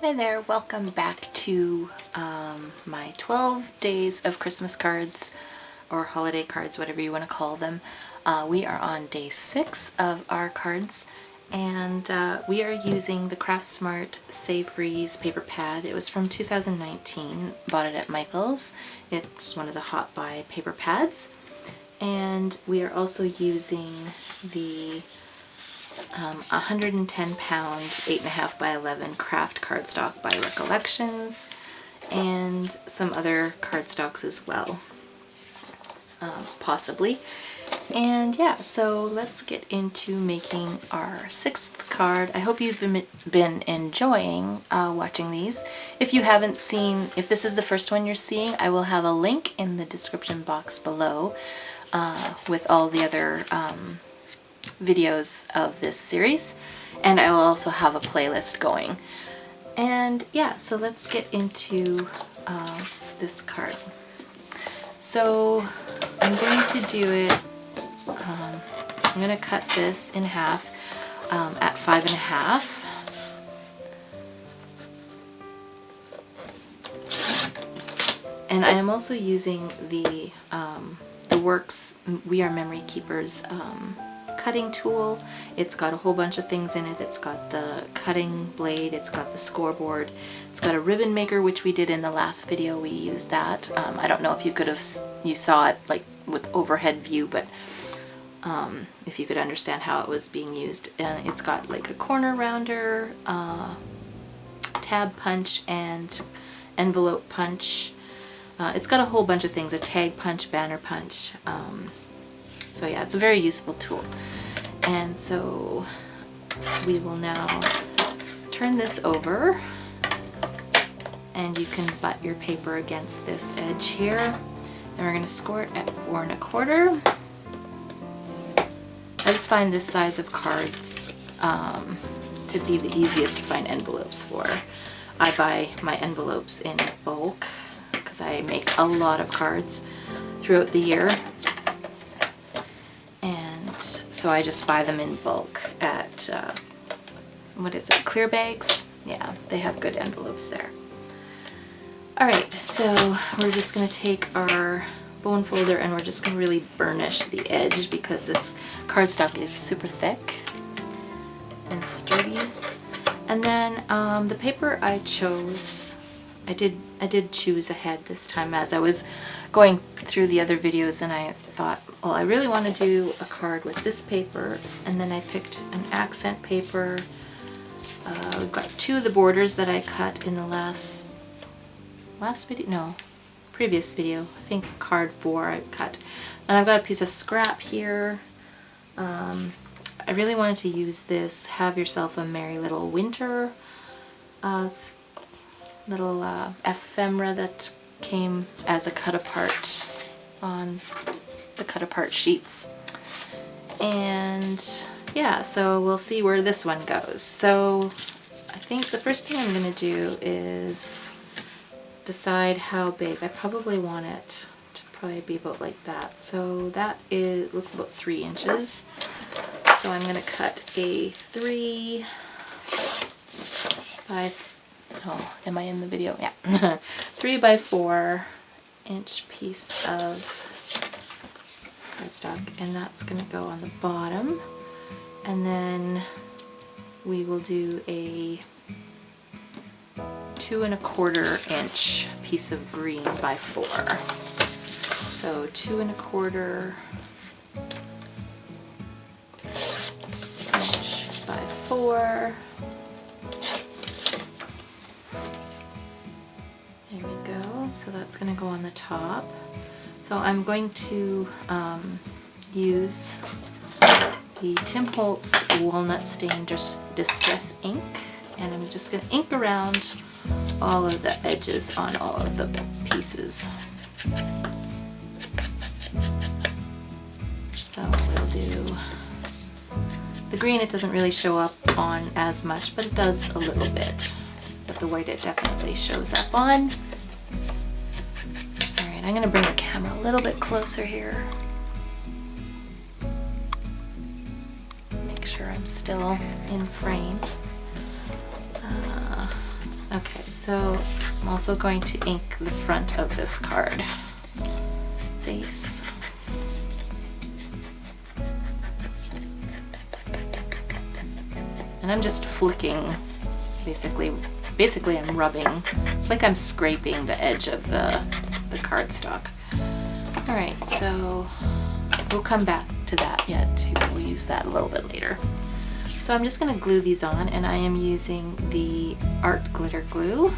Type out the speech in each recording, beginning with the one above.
Hi there, welcome back to my 12 days of Christmas cards or holiday cards, whatever you want to call them. We are on day 6 of our cards, and we are using the Craftsmart Save Freeze paper pad. It was from 2019, bought it at Michael's. It's one of the Hot Buy paper pads. And we are also using the 110 pound 8.5 by 11 craft cardstock by Recollections, and some other cardstocks as well, possibly. And yeah, so let's get into making our 6th card. I hope you've been enjoying watching these. If you haven't seen, if this is the first one you're seeing, I will have a link in the description box below with all the other videos of this series, and I will also have a playlist going. And yeah, so let's get into this card. So I'm going to do it, I'm going to cut this in half at 5.5. And I am also using the Works We Are Memory Keepers cutting tool. It's got a whole bunch of things in it. It's got the cutting blade, it's got the scoreboard, it's got a ribbon maker, which we did in the last video. We used that. I don't know if you saw it like with overhead view, but if you could understand how it was being used. It's got like a corner rounder, tab punch, and envelope punch. It's got a whole bunch of things, a tag punch, banner punch. So yeah, it's a very useful tool. And so we will now turn this over, and you can butt your paper against this edge here. And we're going to score it at 4 1/4. I just find this size of cards to be the easiest to find envelopes for. I buy my envelopes in bulk because I make a lot of cards throughout the year. So I just buy them in bulk at, what is it, Clearbags? Yeah, they have good envelopes there. Alright, so we're just going to take our bone folder and we're just going to really burnish the edge because this cardstock is super thick and sturdy. And then the paper I chose, I did choose ahead this time as I was going through the other videos, and I thought, well, I really want to do a card with this paper, and then I picked an accent paper. We've got 2 of the borders that I cut in the last video, no, previous video, I think card 4 I cut. And I've got a piece of scrap here. I really wanted to use this Have Yourself a Merry Little Winter little ephemera that came as a cut-apart on the cut-apart sheets. And yeah, so we'll see where this one goes. So I think the first thing I'm going to do is decide how big. I probably want it to probably be about like that. So that looks about 3 inches. So I'm going to cut a 3 by, oh, am I in the video? Yeah. 3 by 4 inch piece of cardstock, and that's going to go on the bottom. And then we will do a 2 1/4 inch piece of green by 4. So 2 1/4 inch by 4. There we go. So that's going to go on the top. So I'm going to use the Tim Holtz Walnut Stain Distress ink, and I'm just going to ink around all of the edges on all of the pieces. So we'll do the green. It doesn't really show up on as much, but it does a little bit. But the white it definitely shows up on. Alright, I'm going to bring the camera a little bit closer here. Make sure I'm still in frame. Okay, so I'm also going to ink the front of this card face. And I'm just flicking, basically I'm rubbing. It's like I'm scraping the edge of the cardstock. Alright, so we'll come back to that yet too. We'll use that a little bit later. So I'm just going to glue these on, and I am using the Art Glitter Glue.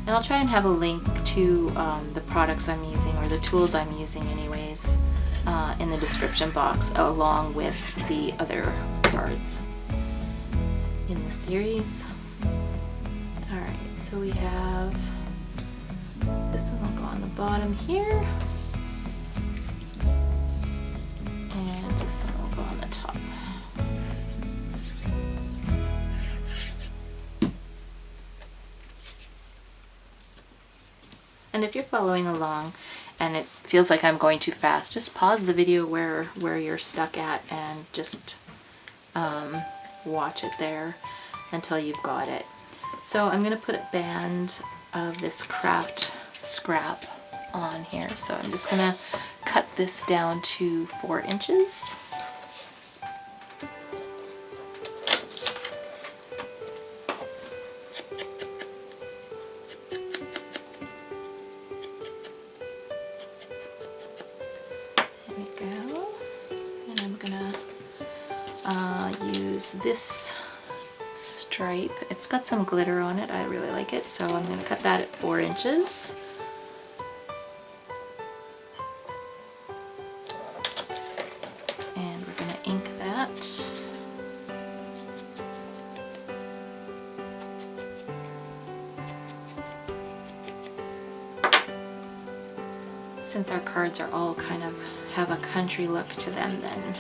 And I'll try and have a link to the products I'm using, or the tools I'm using anyways, in the description box, along with the other cards in the series. Alright, so we have, this one will go on the bottom here, and this one will go on the top. And if you're following along and it feels like I'm going too fast, just pause the video where you're stuck at and just watch it there until you've got it. So I'm going to put a band of this craft scrap on here. So I'm just going to cut this down to 4 inches. This stripe, it's got some glitter on it, I really like it, so I'm going to cut that at 4 inches. And we're going to ink that. Since our cards are all kind of have a country look to them, then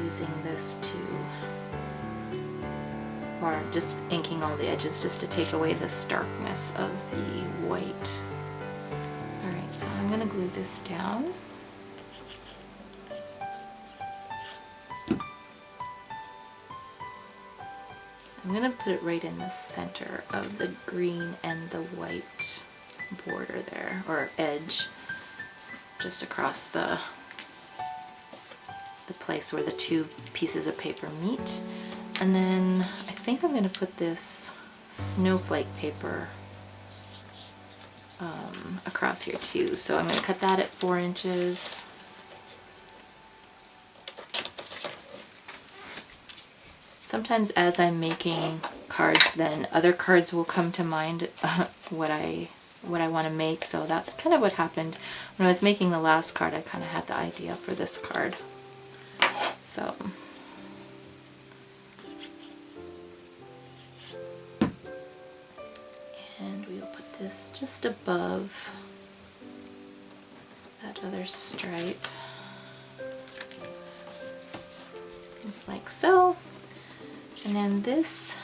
using this to, or just inking all the edges just to take away the starkness of the white. Alright, so I'm going to glue this down. I'm going to put it right in the center of the green and the white border there, or edge, just across the place where the 2 pieces of paper meet. And then I think I'm going to put this snowflake paper across here too. So I'm going to cut that at 4 inches. Sometimes as I'm making cards, then other cards will come to mind, what I want to make. So that's kind of what happened when I was making the last card. I kind of had the idea for this card. So and we'll put this just above that other stripe, just like so. And then this,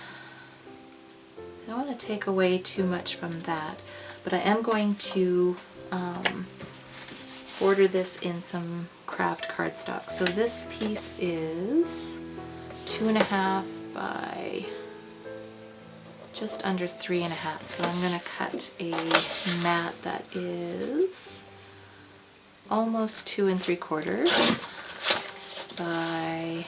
I don't want to take away too much from that, but I am going to border this in some craft cardstock. So this piece is 2.5 by just under 3.5. So I'm going to cut a mat that is almost 2 3/4 by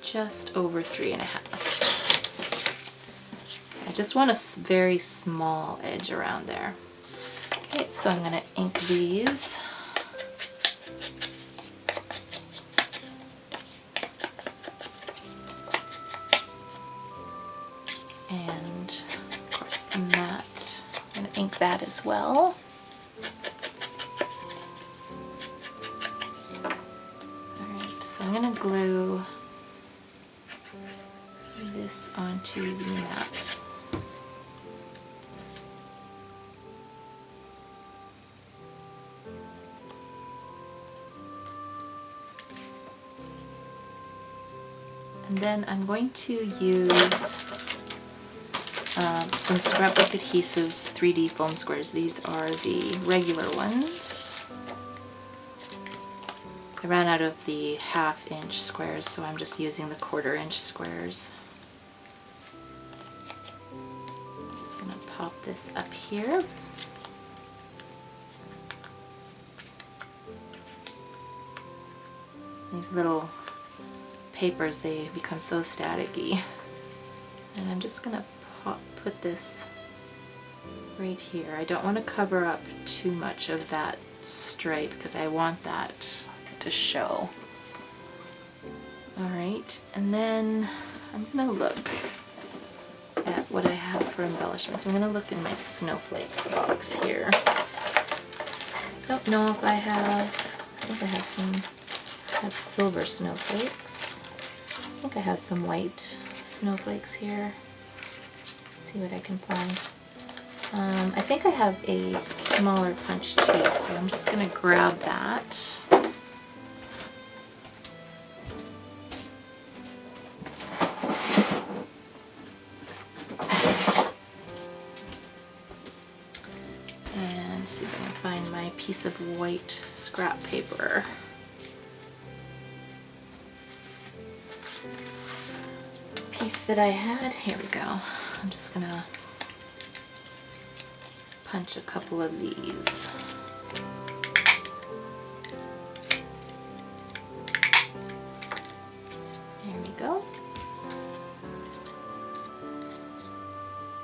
just over 3.5. I just want a very small edge around there. Okay, so I'm going to ink these. And of course the mat, I'm going to ink that as well. Alright, so I'm going to glue this onto the mat. And then I'm going to use some Scrapbook Adhesives 3D foam squares. These are the regular ones. I ran out of the 1/2 inch squares, so I'm just using the 1/4 inch squares. Just gonna pop this up here. These little papers, they become so staticky. And I'm just gonna put this right here. I don't want to cover up too much of that stripe because I want that to show. Alright, and then I'm gonna look at what I have for embellishments. I'm gonna look in my snowflakes box here. I don't know if I think I have some silver snowflakes. I think I have some white snowflakes here. Let's see what I can find. I think I have a smaller punch too, so I'm just going to grab that. And see if I can find my piece of white scrap paper. Piece that I had, here we go. I'm just going to punch a couple of these. There we go.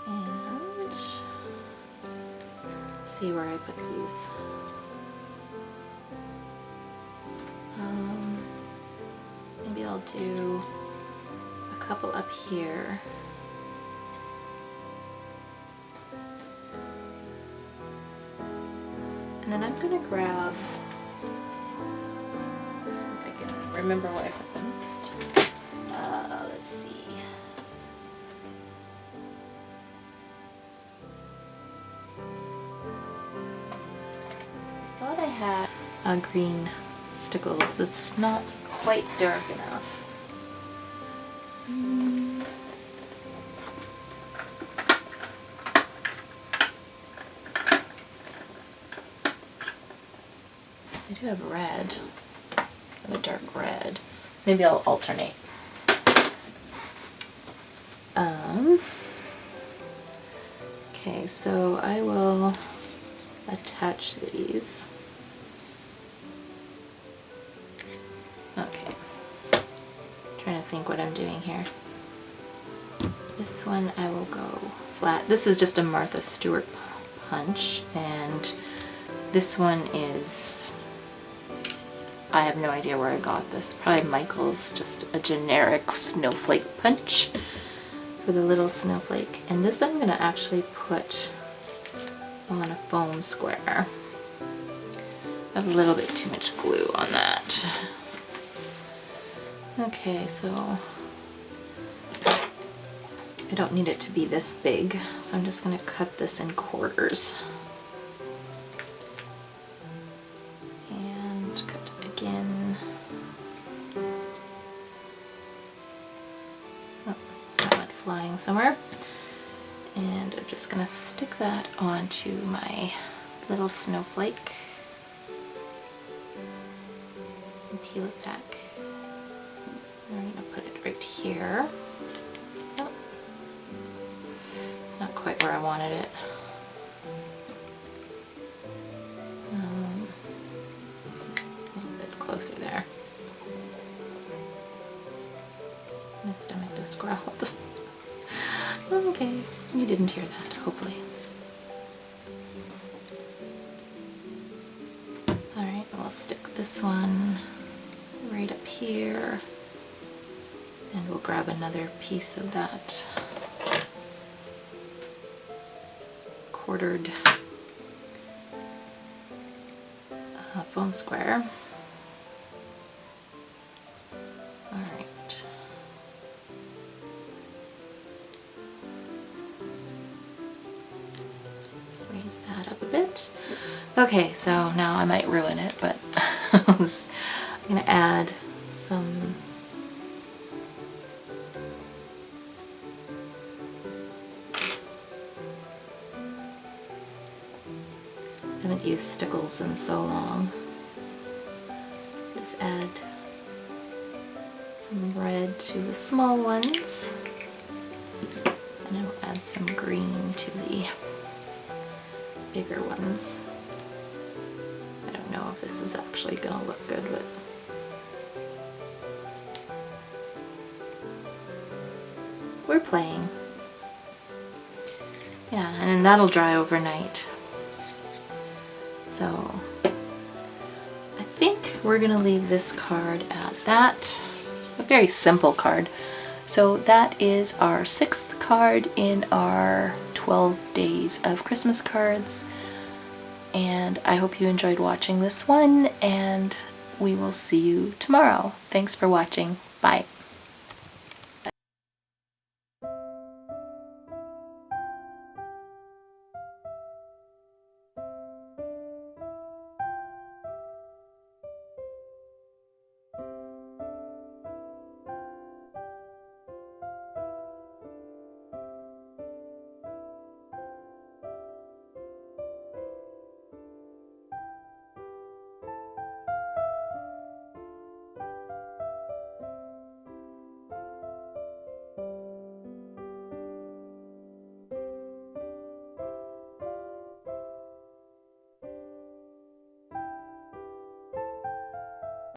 And let's see where I put these. Maybe I'll do a couple up here. And then I'm going to grab, if I can remember where I put them. Let's see. I thought I had a green stickles that's not quite dark enough. I do have red. I have a dark red. Maybe I'll alternate. Okay, so I will attach these. Okay. Trying to think what I'm doing here. This one I will go flat. This is just a Martha Stewart punch, and this one is, I have no idea where I got this. Probably Michael's, just a generic snowflake punch for the little snowflake. And this I'm going to actually put on a foam square. I have a little bit too much glue on that. Okay, so I don't need it to be this big, so I'm just going to cut this in quarters. And cut it again. Oh, that went flying somewhere. And I'm just going to stick that onto my little snowflake and peel it back. I'm going to put it right here. Oh, it's not quite where I wanted it. A little bit closer there. My stomach just growled. Okay, you didn't hear that, hopefully. Alright, we'll stick this one right up here. And we'll grab another piece of that quartered foam square. Alright. Raise that up a bit. Okay, so now I might ruin it, but I'm going to add some I haven't used stickles in so long. Just add some red to the small ones, and I will add some green to the bigger ones. I don't know if this is actually going to look good, but we're playing. Yeah, and then that'll dry overnight. So I think we're gonna leave this card at that. A very simple card. So that is our 6th card in our 12 days of Christmas cards. And I hope you enjoyed watching this one, and we will see you tomorrow. Thanks for watching. Bye.